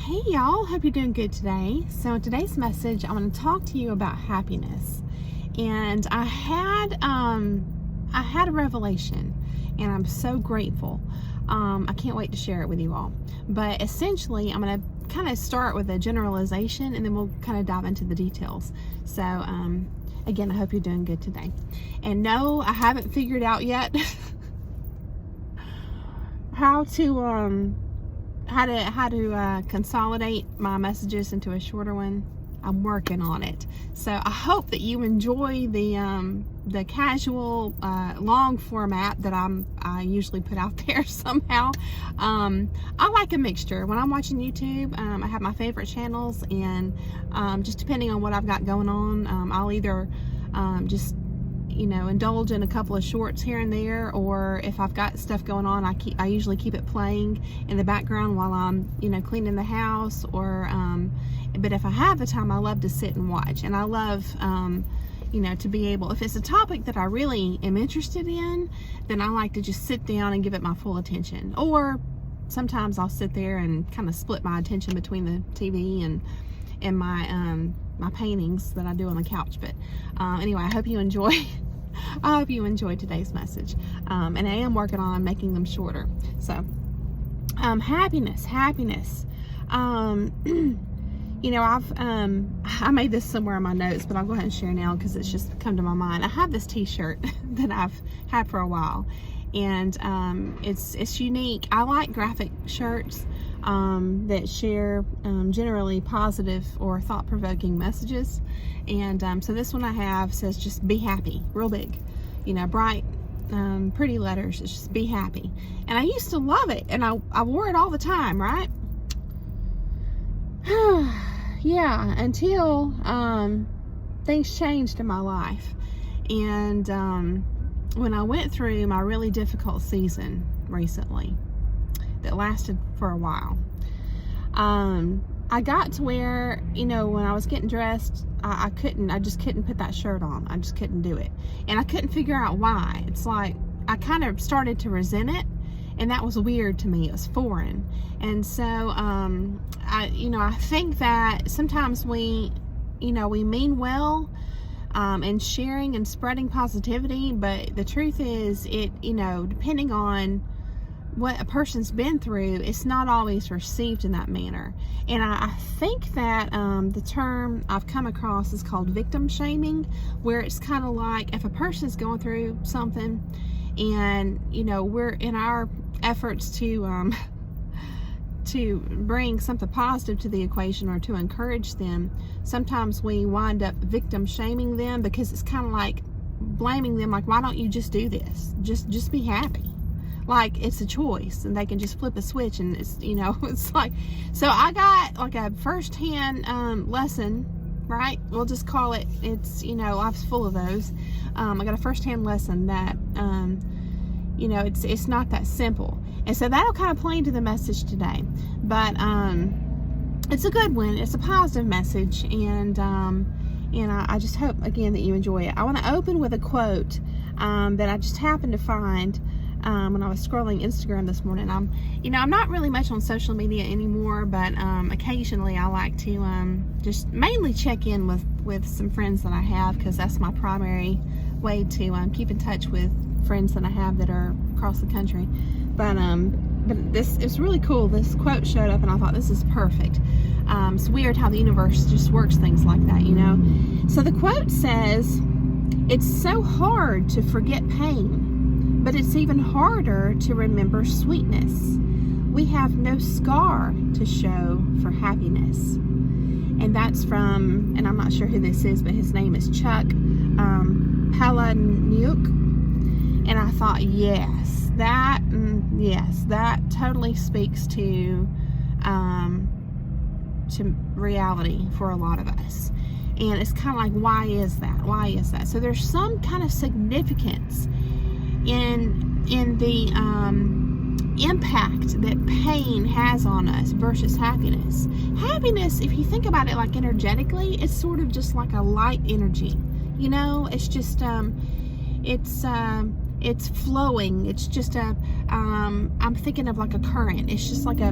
Hey y'all, hope you're doing good today. So in today's message, I'm going to talk to you about happiness. And I had a revelation, and I'm so grateful. I can't wait to share it with you all. But essentially, I'm going to kind of start with a generalization, and then we'll kind of dive into the details. So again, I hope you're doing good today. And no, I haven't figured out yet how to consolidate my messages into a shorter one. I'm working on it. So I hope that you enjoy the casual long format that I usually put out there somehow. I like a mixture. When I'm watching YouTube, I have my favorite channels, and just depending on what I've got going on, I'll either just indulge in a couple of shorts here and there, or if I've got stuff going on, I usually keep it playing in the background while I'm cleaning the house, or but if I have the time, I love to sit and watch, and I love to be able, if it's a topic that I really am interested in, then I like to just sit down and give it my full attention. Or sometimes I'll sit there and kind of split my attention between the TV and my paintings that I do on the couch. But anyway, I hope you enjoy I hope you enjoyed today's message, and I am working on making them shorter. So happiness. I made this somewhere in my notes, but I'll go ahead and share now because it's just come to my mind. I have this t-shirt that I've had for a while, and it's unique. I like graphic shirts that share generally positive or thought-provoking messages, and so this one I have says just be happy, real big, bright, pretty letters. It's just be happy. And I used to love it, and I wore it all the time, right? Yeah, until things changed in my life. And when I went through my really difficult season recently that lasted for a while, I got to where, when I was getting dressed, I just couldn't put that shirt on. I just couldn't do it. And I couldn't figure out why. It's like I kind of started to resent it, and that was weird to me. It was foreign. And so I think that sometimes we mean well in sharing and spreading positivity, but the truth is, depending on what a person's been through, it's not always received in that manner. And I think that the term I've come across is called victim shaming, where it's kind of like if a person's going through something, and we're in our efforts to bring something positive to the equation or to encourage them, sometimes we wind up victim shaming them, because it's kind of like blaming them, like, why don't you just do this? Just be happy. Like it's a choice, and they can just flip a switch, and it's it's like, so I got like a first-hand lesson, right? We'll just call it, it's life's full of those. I got a first-hand lesson that it's not that simple. And so that'll kind of play into the message today. But it's a good one. It's a positive message, and I just hope again that you enjoy it. I want to open with a quote that I just happened to find when I was scrolling Instagram this morning. I'm not really much on social media anymore, but occasionally I like to just mainly check in with some friends that I have, because that's my primary way to keep in touch with friends that I have that are across the country. But it's really cool. This quote showed up, and I thought, this is perfect. It's weird how the universe just works things like that, So the quote says, "It's so hard to forget pain, but it's even harder to remember sweetness. We have no scar to show for happiness." And that's from, and I'm not sure who this is, but his name is Chuck Palahniuk. And I thought, yes, that totally speaks to reality for a lot of us. And it's kind of like, why is that? So there's some kind of significance in the impact that pain has on us versus happiness. Happiness, if you think about it like energetically, it's sort of just like a light energy. It's just it's flowing. It's just I'm thinking of like a current. It's just like a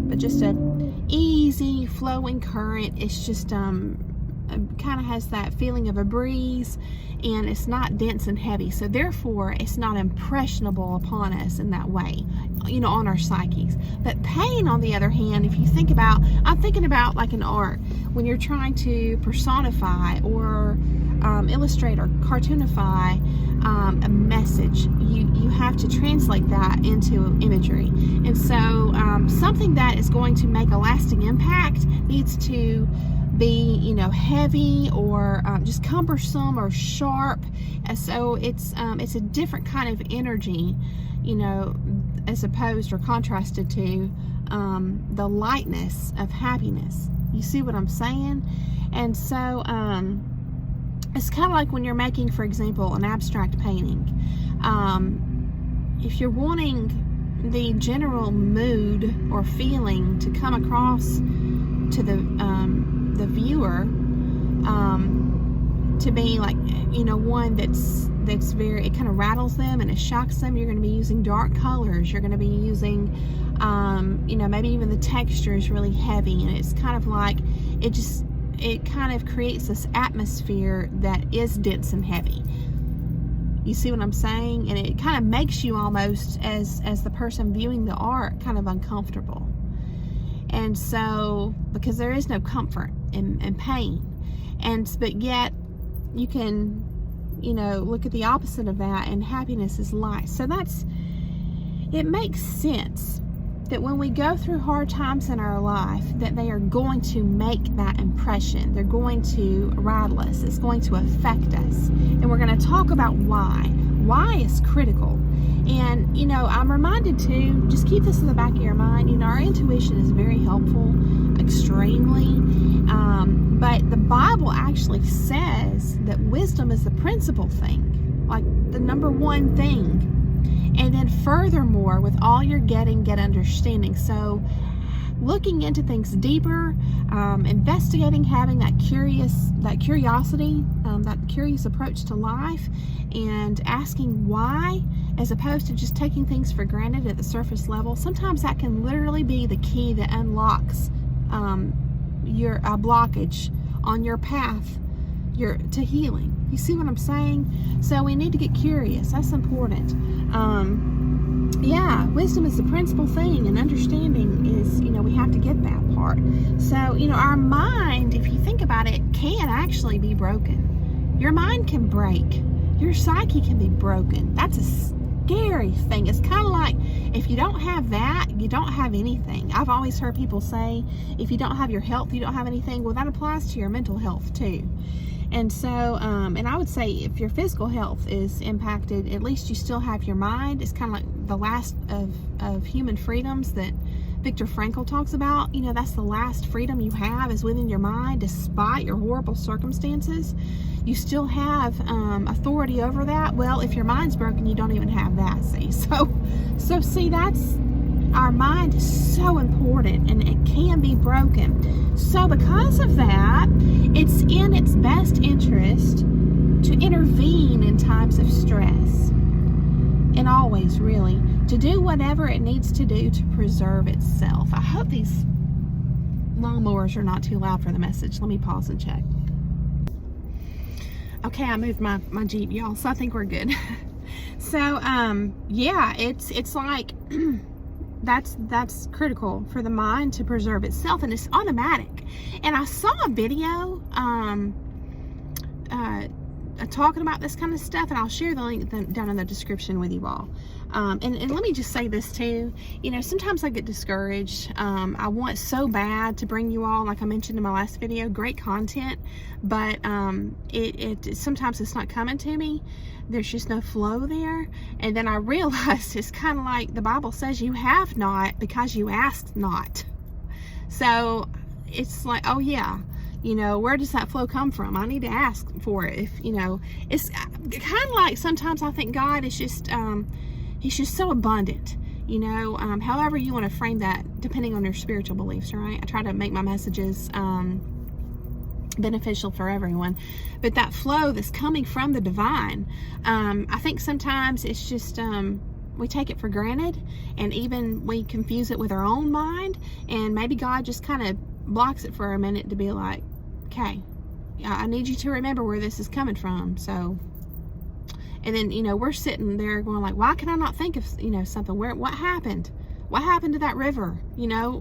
easy flowing current. It's just kind of has that feeling of a breeze, and it's not dense and heavy, so therefore it's not impressionable upon us in that way, on our psyches. But pain, on the other hand, if you think about, I'm thinking about like an art, when you're trying to personify or illustrate or cartoonify a message, you have to translate that into imagery. And so something that is going to make a lasting impact needs to be heavy or just cumbersome or sharp. And so it's a different kind of energy, as opposed or contrasted to the lightness of happiness. You see what I'm saying? And so it's kind of like when you're making, for example, an abstract painting. If you're wanting the general mood or feeling to come across to the viewer, to be like, one that's very, it kind of rattles them and it shocks them, you're going to be using dark colors. You're going to be using, maybe even the texture is really heavy, and it's kind of like, it kind of creates this atmosphere that is dense and heavy. You see what I'm saying? And it kind of makes you almost, as the person viewing the art, kind of uncomfortable. And so, because there is no comfort in pain. But yet, you can, look at the opposite of that, and happiness is light. So it makes sense that when we go through hard times in our life, that they are going to make that impression. They're going to rattle us. It's going to affect us. And we're going to talk about why. Why is critical. And, I'm reminded to just keep this in the back of your mind. Our intuition is very helpful, extremely. But the Bible actually says that wisdom is the principal thing, like the number one thing. And then furthermore, with all you're getting, get understanding. So looking into things deeper, investigating, having that curiosity, that curious approach to life, and asking why, as opposed to just taking things for granted at the surface level. Sometimes that can literally be the key that unlocks your blockage on your path to healing. You see what I'm saying? So we need to get curious. That's important. Wisdom is the principal thing, and understanding is, we have to get that part. So, our mind, if you think about it, can actually be broken. Your mind can break. Your psyche can be broken. That's a scary thing. It's kind of like, if you don't have that, you don't have anything. I've always heard people say, if you don't have your health, you don't have anything. Well, that applies to your mental health too. And so, and I would say if your physical health is impacted, at least you still have your mind. It's kind of like the last of human freedoms that Viktor Frankl talks about. That's the last freedom you have, is within your mind. Despite your horrible circumstances, you still have authority over that. Well, if your mind's broken, you don't even have that, see? So see, that's, our mind is so important, and it can be broken. So because of that, it's in its best interest to intervene in times of stress. And always, really, to do whatever it needs to do to preserve itself. I hope these lawnmowers are not too loud for the message. Let me pause and check. Okay, I moved my Jeep, y'all, so I think we're good. So, it's like... That's critical for the mind to preserve itself, and it's automatic. And I saw a video talking about this kind of stuff, and I'll share the link down in the description with you all. And let me just say this too, sometimes I get discouraged. I want so bad to bring you all, like I mentioned in my last video, great content, but sometimes it's not coming to me. There's just no flow there. And then I realized it's kind of like the Bible says, you have not because you asked not. So it's like, oh yeah, where does that flow come from? I need to ask for it. It's kind of like, sometimes I think God is just, he's just so abundant, however you want to frame that, depending on your spiritual beliefs, right? I try to make my messages, beneficial for everyone, but that flow that's coming from the divine, I think sometimes it's just take it for granted, and even we confuse it with our own mind, and maybe God just kind of blocks it for a minute to be like, okay, I need you to remember where this is coming from. So, and then, we're sitting there going like, why can I not think of, something? What happened? What happened to that river,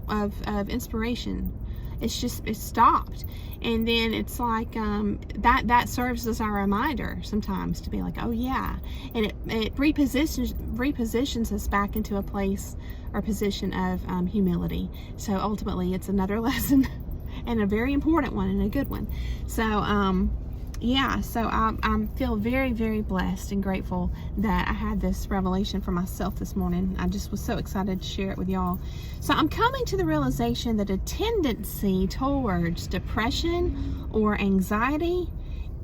of inspiration? It stopped. And then it's like, that serves as our reminder sometimes to be like, oh yeah. And it repositions us back into a place or position of humility. So ultimately it's another lesson, and a very important one, and a good one. So, yeah, so I feel very, very blessed and grateful that I had this revelation for myself this morning. I just was so excited to share it with y'all. So I'm coming to the realization that a tendency towards depression or anxiety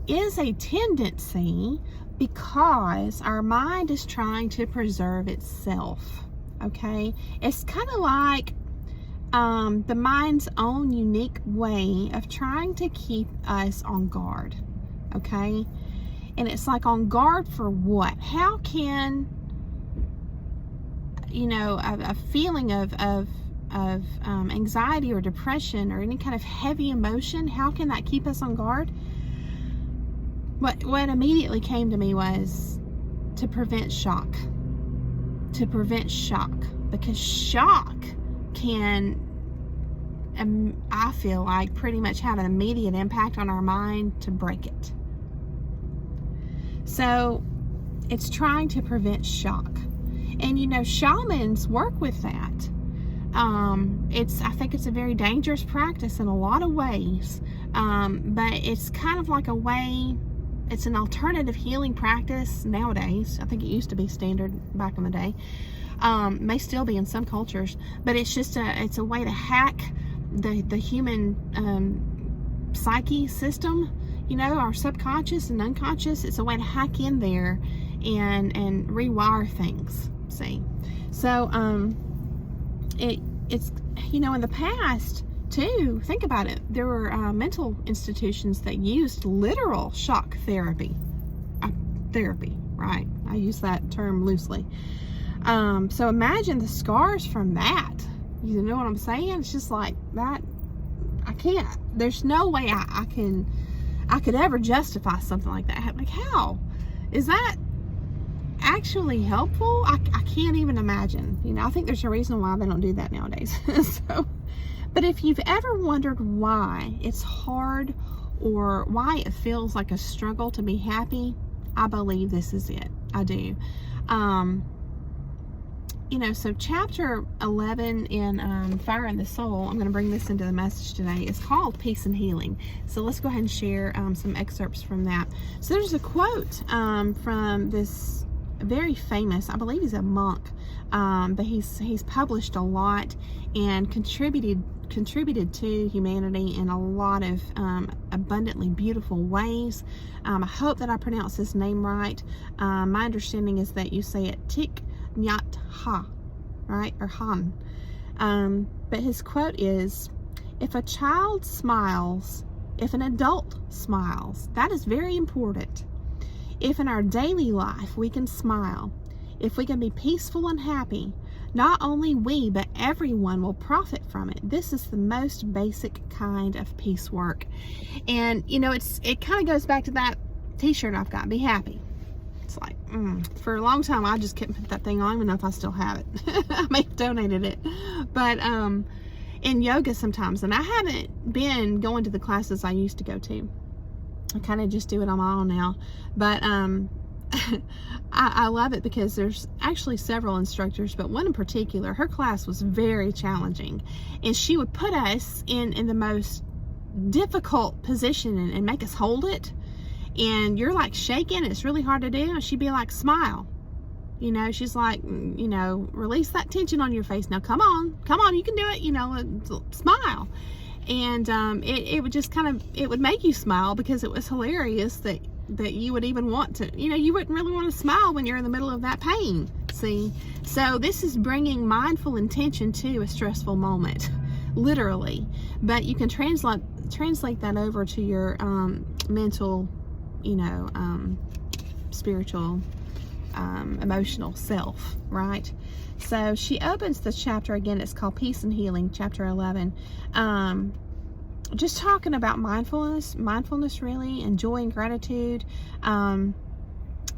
is a tendency because our mind is trying to preserve itself, okay? It's kind of like the mind's own unique way of trying to keep us on guard. Okay, and it's like, on guard for what? How can a feeling of anxiety or depression or any kind of heavy emotion, how can that keep us on guard? What immediately came to me was to prevent shock. To prevent shock, because shock can, I feel like, pretty much have an immediate impact on our mind to break it. So it's trying to prevent shock. And shamans work with that. I think it's a very dangerous practice in a lot of ways. But it's kind of like a way, it's an alternative healing practice nowadays. I think it used to be standard back in the day. May still be in some cultures, but it's just it's a way to hack the human psyche system, our subconscious and unconscious. It's a way to hack in there and rewire things. See, so it's in the past too. Think about it. There were mental institutions that used literal shock therapy. Right? I use that term loosely. So imagine the scars from that. You know what I'm saying? It's just like that. I can't. There's no way I could ever justify something like that. Like, how is that actually helpful? I can't even imagine. I think there's a reason why they don't do that nowadays. So, but if you've ever wondered why it's hard or why it feels like a struggle to be happy, I believe this is it. I do. So chapter 11 in Fire in the Soul, I'm going to bring this into the message today, is called Peace and Healing. So let's go ahead and share some excerpts from that. So there's a quote from this very famous, I believe he's a monk, but he's published a lot and contributed to humanity in a lot of abundantly beautiful ways. I hope that I pronounce his name right. My understanding is that you say it Thich Nhat Ha, right? Or Han. But his quote is, if a child smiles, if an adult smiles, that is very important. If in our daily life we can smile, if we can be peaceful and happy, not only we, but everyone will profit from it. This is the most basic kind of peace work. And, it kind of goes back to that t-shirt I've got, Be Happy. It's like, for a long time, I just couldn't put that thing on. I don't even know if I still have it. I may have donated it. But in yoga sometimes, and I haven't been going to the classes I used to go to. I kind of just do it on my own now. But I love it because there's actually several instructors, but one in particular, her class was very challenging. And she would put us in the most difficult position and make us hold it. And you're like shaking, it's really hard to do, and she'd be like, smile. She's like, release that tension on your face. Now come on, you can do it, smile. And it would just it would make you smile, because it was hilarious that you would even want to, you wouldn't really want to smile when you're in the middle of that pain. See, so this is bringing mindful intention to a stressful moment, literally. But you can translate that over to your mental, spiritual emotional self, right? So she opens the chapter again. It's called Peace and Healing, chapter 11. Just talking about mindfulness really, and joy and gratitude. And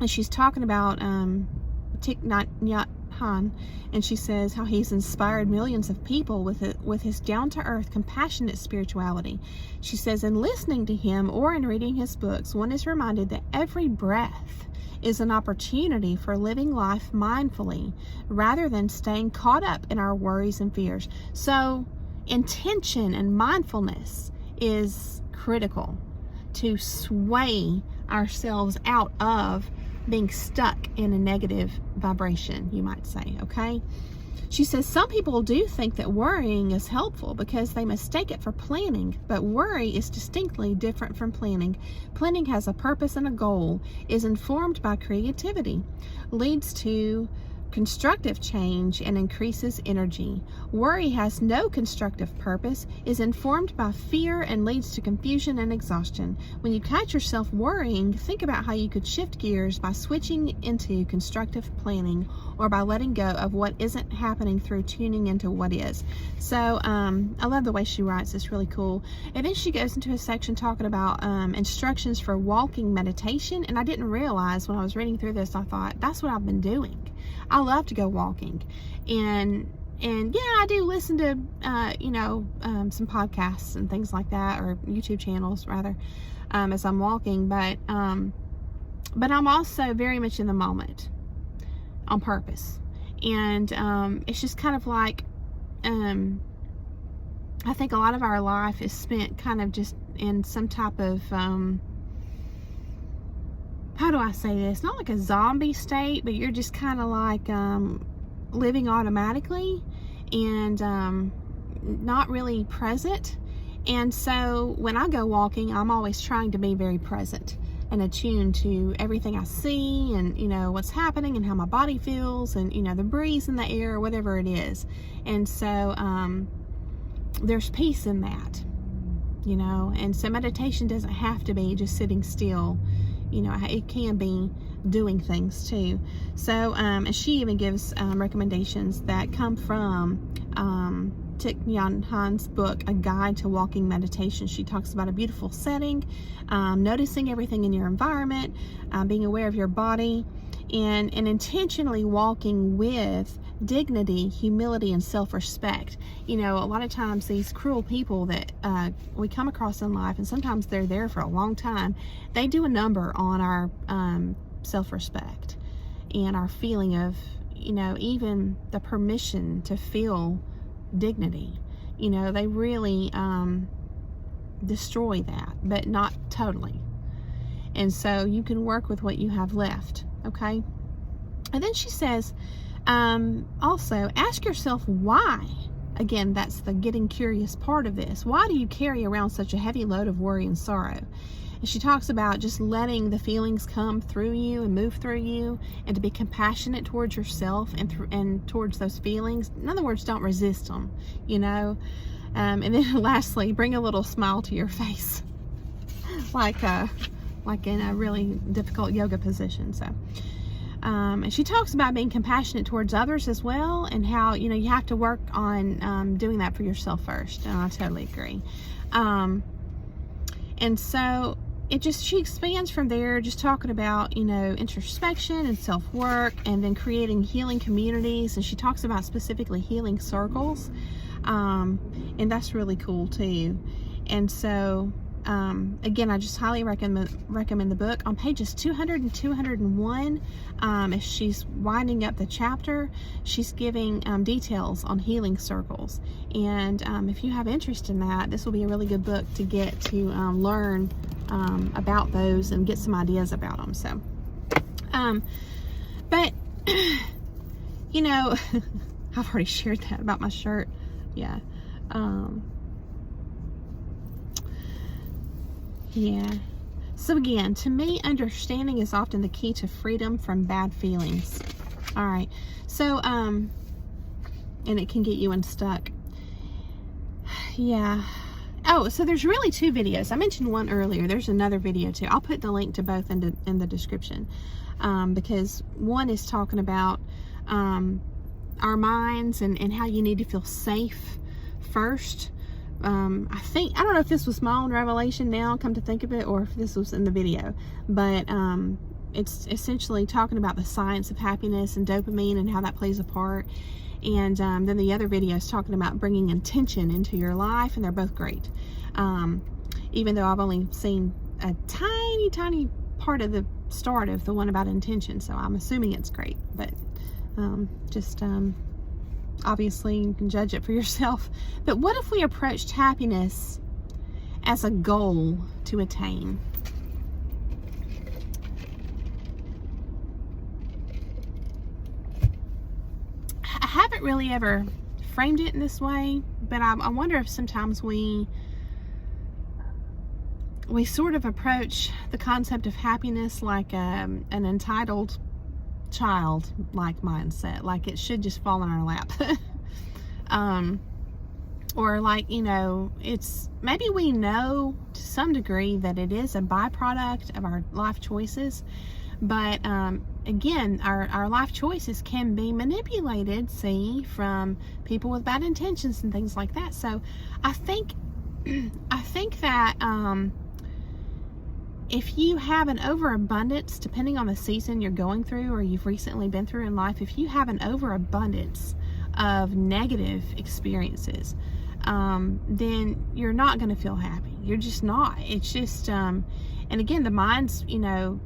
she's talking about Thich Nhat Hanh, and she says how he's inspired millions of people with his down-to-earth, compassionate spirituality. She says, in listening to him or in reading his books, one is reminded that every breath is an opportunity for living life mindfully rather than staying caught up in our worries and fears. So intention and mindfulness is critical to sway ourselves out of being stuck in a negative vibration, you might say, okay? She says some people do think that worrying is helpful because they mistake it for planning, but worry is distinctly different from planning. Planning has a purpose and a goal, is informed by creativity, leads to constructive change, and increases energy. Worry has no constructive purpose, is informed by fear, and leads to confusion and exhaustion. When you catch yourself worrying, think about how you could shift gears by switching into constructive planning, or by letting go of what isn't happening through tuning into what is. So I love the way she writes. It's really cool. And then she goes into a section talking about instructions for walking meditation, and I didn't realize when I was reading through this, I thought that's what I've been doing. I love to go walking, and yeah, I do listen to some podcasts and things like that, or YouTube channels rather, as I'm walking. But I'm also very much in the moment, on purpose, and it's just kind of like I think a lot of our life is spent kind of just in some type of how do I say this? Not like a zombie state, but you're just kind of like living automatically and not really present. And so when I go walking, I'm always trying to be very present and attuned to everything I see, and what's happening and how my body feels, and the breeze in the air, whatever it is. And so there's peace in that, and so meditation doesn't have to be just sitting still. It can be doing things too. So, and she even gives recommendations that come from Thich Nhat Hanh's book, A Guide to Walking Meditation. She talks about a beautiful setting, noticing everything in your environment, being aware of your body, and intentionally walking with dignity, humility, and self-respect. A lot of times these cruel people that we come across in life, and sometimes they're there for a long time, they do a number on our self-respect and our feeling of, even the permission to feel dignity. They really destroy that, but not totally. And so you can work with what you have left, okay? And then she says, also ask yourself why. Again, that's the getting curious part of this. Why do you carry around such a heavy load of worry and sorrow? And she talks about just letting the feelings come through you and move through you, and to be compassionate towards yourself and towards those feelings. In other words, don't resist them, and then lastly, bring a little smile to your face, like in a really difficult yoga position. So and she talks about being compassionate towards others as well, and how you have to work on doing that for yourself first. And I totally agree. And so she expands from there, just talking about introspection and self-work, and then creating healing communities. And she talks about specifically healing circles, and that's really cool too. And so again, I just highly recommend the book. On pages 200 and 201, as she's winding up the chapter, she's giving details on healing circles. And if you have interest in that, this will be a really good book to get to learn about those and get some ideas about them. So, but I've already shared that about my shirt. Yeah. Yeah. So again, to me, understanding is often the key to freedom from bad feelings. All right. So, and it can get you unstuck. Yeah. Oh, so there's really 2 videos. I mentioned one earlier. There's another video too. I'll put the link to both in the description, because one is talking about our minds and how you need to feel safe first. I don't know if this was my own revelation now, come to think of it, or if this was in the video, but it's essentially talking about the science of happiness and dopamine and how that plays a part. And then the other video is talking about bringing intention into your life, and they're both great. Even though I've only seen a tiny part of the start of the one about intention, so I'm assuming it's great. But obviously you can judge it for yourself. But what if we approached happiness as a goal to attain? I haven't really ever framed it in this way, but I wonder if sometimes we sort of approach the concept of happiness like an entitled child-like mindset, like it should just fall in our lap. Or like, you know, it's maybe we know to some degree that it is a byproduct of our life choices, but again, our life choices can be manipulated, see, from people with bad intentions and things like that. So I think that if you have an overabundance, depending on the season you're going through or you've recently been through in life, if you have an overabundance of negative experiences, then you're not going to feel happy. You're just not. It's just, and again, the mind's, you know,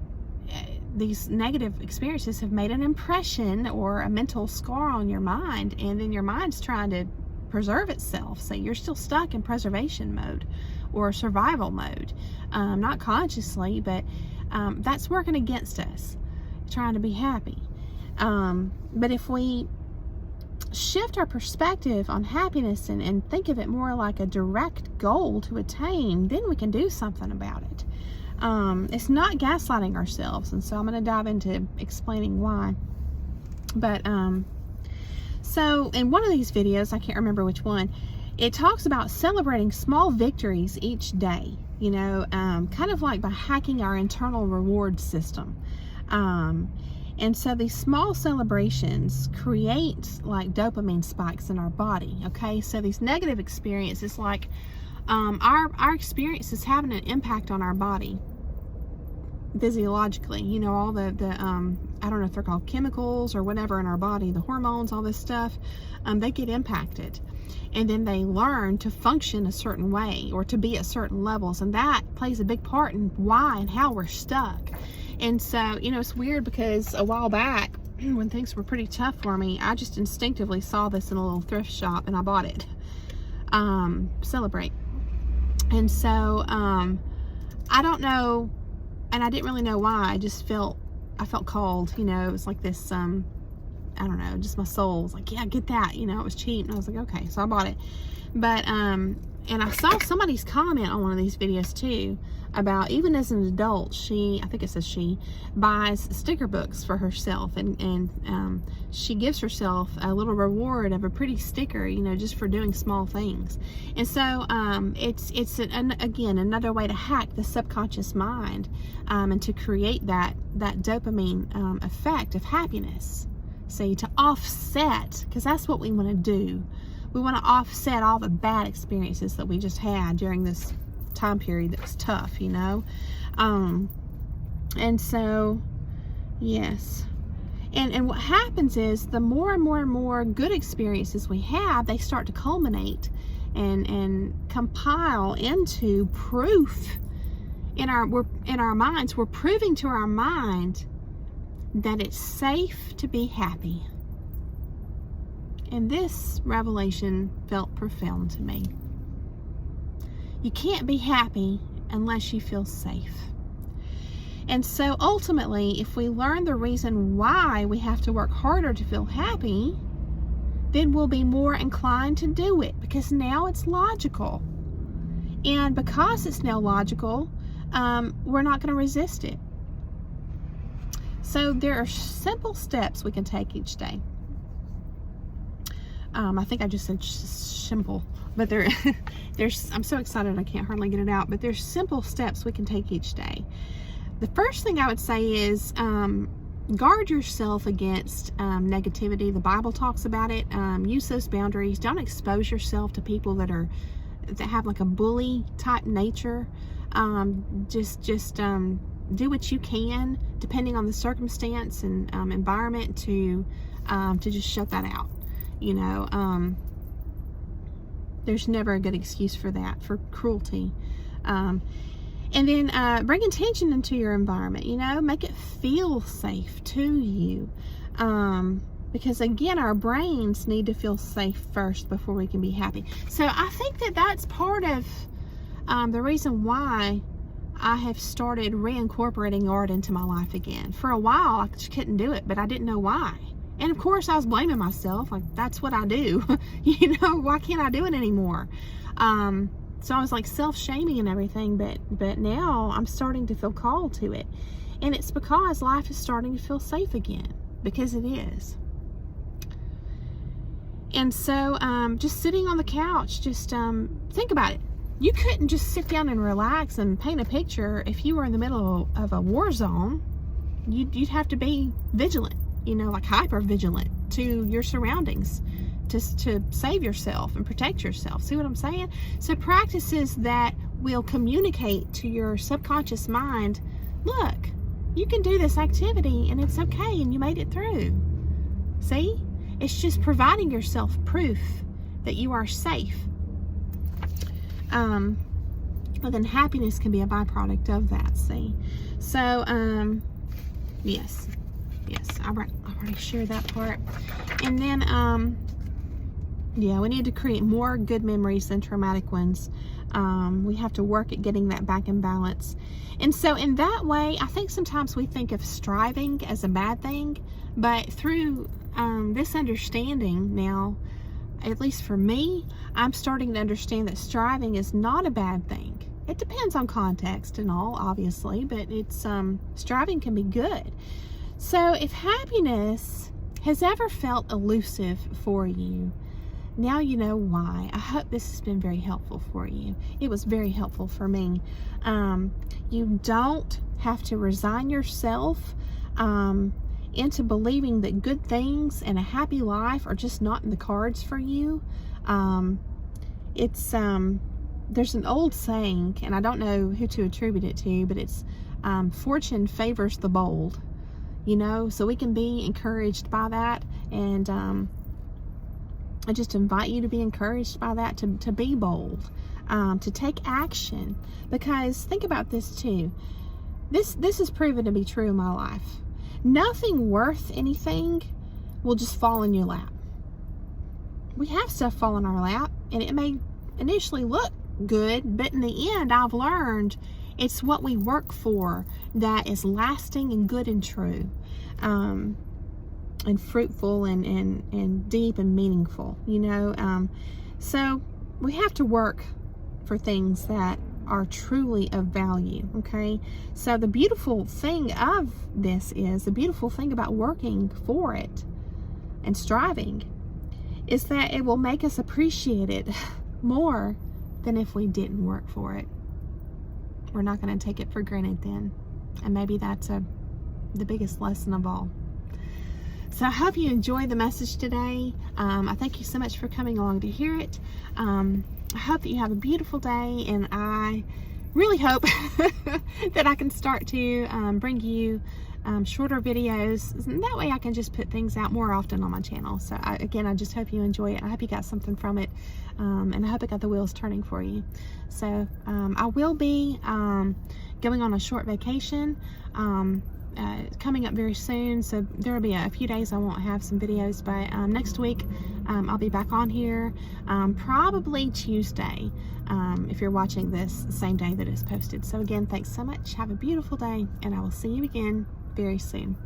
these negative experiences have made an impression or a mental scar on your mind, and then your mind's trying to preserve itself. So you're still stuck in preservation mode or survival mode, not consciously, but that's working against us, trying to be happy. But if we shift our perspective on happiness and think of it more like a direct goal to attain, then we can do something about it. It's not gaslighting ourselves, and so I'm going to dive into explaining why. But so in one of these videos, I can't remember which one, it talks about celebrating small victories each day, you know, kind of like by hacking our internal reward system. And so these small celebrations create like dopamine spikes in our body. Okay, so these negative experiences, like our experiences having an impact on our body physiologically, you know, all the I don't know if they're called chemicals or whatever in our body, the hormones, all this stuff, they get impacted, and then they learn to function a certain way or to be at certain levels, and that plays a big part in why and how we're stuck. And so, you know, it's weird because a while back when things were pretty tough for me, I just instinctively saw this in a little thrift shop and I bought it. Celebrate. And so I don't know, and I didn't really know why. I felt called, you know. It was like this I don't know, just my soul was like, yeah, get that, you know. It was cheap, and I was like, okay, so I bought it. But and I saw somebody's comment on one of these videos too about, even as an adult, I think it says she buys sticker books for herself, and she gives herself a little reward of a pretty sticker, you know, just for doing small things. And so it's again another way to hack the subconscious mind, and to create that dopamine effect of happiness. See, to offset, because that's what we want to do. We want to offset all the bad experiences that we just had during this time period that was tough, you know. And so, yes. And what happens is the more and more good experiences we have, they start to culminate and compile into proof in our minds. We're proving to our mind that it's safe to be happy. And this revelation felt profound to me. You can't be happy unless you feel safe. And so ultimately, if we learn the reason why we have to work harder to feel happy, then we'll be more inclined to do it, because now it's logical. And because it's now logical, we're not going to resist it. So there are simple steps we can take each day. I think I just said simple, but they're I'm so excited I can't hardly get it out, but there's simple steps we can take each day. The first thing I would say is guard yourself against negativity. The Bible talks about it. Use those boundaries. Don't expose yourself to people that have like a bully type nature. Just do what you can, depending on the circumstance and environment, to just shut that out. You know, there's never a good excuse for that, for cruelty. And then bring attention into your environment. You know, make it feel safe to you. Because again, our brains need to feel safe first before we can be happy. So I think that that's part of the reason why I have started reincorporating art into my life again. For a while, I just couldn't do it, but I didn't know why. And of course, I was blaming myself. Like, that's what I do. You know, why can't I do it anymore? So I was like self-shaming and everything, but now I'm starting to feel called to it. And it's because life is starting to feel safe again, because it is. And so just sitting on the couch, just think about it. You couldn't just sit down and relax and paint a picture if you were in the middle of a war zone. You'd have to be vigilant, you know, like hyper vigilant to your surroundings to save yourself and protect yourself. See what I'm saying? So practices that will communicate to your subconscious mind, look, you can do this activity and it's okay and you made it through. See? It's just providing yourself proof that you are safe. But then happiness can be a byproduct of that, see? So, yes, I already shared that part. And then, yeah, we need to create more good memories than traumatic ones. We have to work at getting that back in balance. And so in that way, I think sometimes we think of striving as a bad thing, but through this understanding now, at least for me, I'm starting to understand that striving is not a bad thing. It depends on context and all, obviously, but it's striving can be good. So if happiness has ever felt elusive for you, now you know why. I hope this has been very helpful for you. It was very helpful for me. You don't have to resign yourself into believing that good things and a happy life are just not in the cards for you. There's an old saying, and I don't know who to attribute it to, but it's fortune favors the bold. You know, so we can be encouraged by that, and I just invite you to be encouraged by that, to be bold, to take action. Because think about this too. This is proven to be true in my life. Nothing worth anything will just fall in your lap. We have stuff fall in our lap, and it may initially look good, but in the end, I've learned it's what we work for that is lasting and good and true, and fruitful and deep and meaningful, you know. So we have to work for things that are truly of value, okay? So the beautiful thing of this is, the beautiful thing about working for it and striving is that it will make us appreciate it more than if we didn't work for it. We're not going to take it for granted then. And maybe that's the biggest lesson of all. So I hope you enjoyed the message today. I thank you so much for coming along to hear it. I hope that you have a beautiful day, and I really hope that I can start to bring you shorter videos. And that way I can just put things out more often on my channel. So again, I just hope you enjoy it. I hope you got something from it, and I hope it got the wheels turning for you. So I will be going on a short vacation coming up very soon, so there will be a few days I won't have some videos, but next week I'll be back on here, probably Tuesday, if you're watching this the same day that it's posted. So again, thanks so much. Have a beautiful day, and I will see you again very soon.